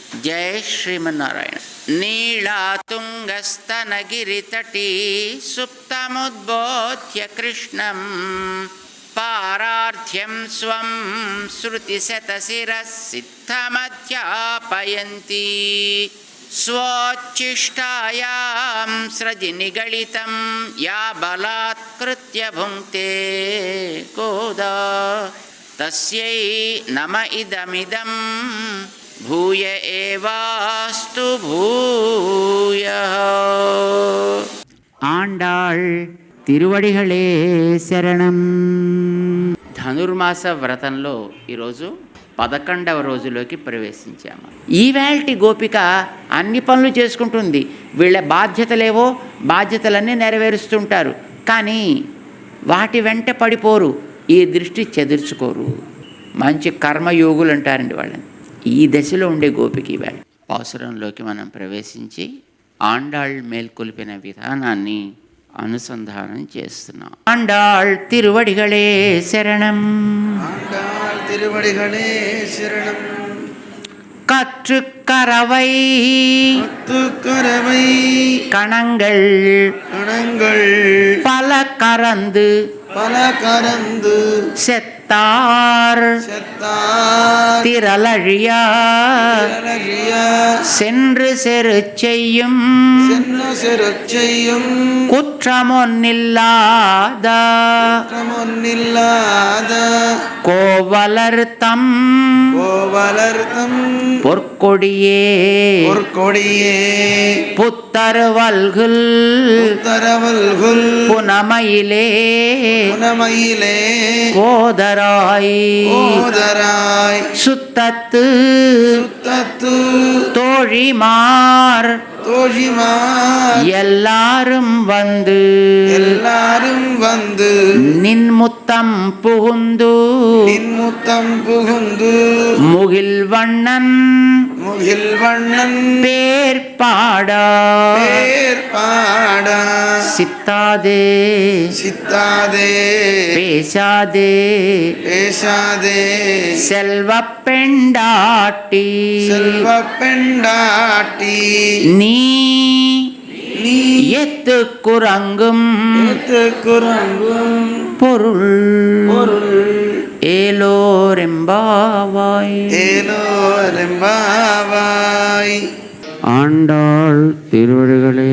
जय श्रीमन्नारायण। नीलातुङ्गस्तनगिरितटी सुप्तमुद्बोध्य कृष्णं पारार्थ्यं स्वं श्रुतिशतशिरः सिद्धमध्यापयन्ती स्वोच्छिष्टायां स्रजिनिगलितं या बलात्कृत्य भुङ्क्ते गोदा तस्यै नम इदमिदं भूय एवास्तु भूयः। ఆండాళ్ తిరువడిகளே శరణం. ధనుర్మాస వ్రతంలో ఈరోజు 11వ రోజులోకి ప్రవేశించాము. ఈవేళటి గోపిక అన్ని పనులు చేసుకుంటుంది. వీళ్ళ బాధ్యతలేవో బాధ్యతలన్నీ నెరవేరుస్తుంటారు, కానీ వాటి వెంట పడిపోరు, ఈ దృష్టి చెదుర్చుకోరు. మంచి కర్మయోగులు అంటారండి వాళ్ళని. ఈ దశలో ఉండే గోపిక ఈవేళ. పాసురంలోకి మనం ప్రవేశించి ఆండాళ్ మేల్కొల్పిన విధానాన్ని అనుసంధానం చేస్తున్నాం. ఆండాళ్ తిరువడిகளே శరణం. ஆண்டாள் திருவடிகளே சரணம். கற்றுக்கரவை கத்துக்கரவை கணங்கள் கணங்கள் பல கறந்து பல கறந்து செத்தார் செத்தார் திரளழியா சென்று செரு செய்யும் சென்ன செருச்செய்யும் குற்றமொன்னில்லாத குற்றமொன்னில்லாத கோவலர்த்தம் கோவலர்த்தம் பொற்கொடியே பொற்கொடியே புத்தருவல்குல் உத்தரவல்குல் புனமயிலே புனமயிலே கோதராய் கோதராய் சுத்தத்து சுத்தத்து தோழிமார் தோழிமார் எல்லாரும் வந்து எல்லாரும் வந்து நின்முத்தம் புகுந்து நின்முத்தம் புகுந்து முகில் வண்ணன் முகில் வண்ணன் பேர் பாடா பேர் பாட சித்தாதே சித்தாதே பேசாதே பேசாதே செல்வ பெண்டாட்டி செல்வ பெண்டாட்டி நீ நீ எத்து குரங்கும் குரங்கும் பொருள் பொருள் ஏலோரெம்பாவாய். ஏலோரெம்பாவாய். ஆண்டாள் திருவடிகளே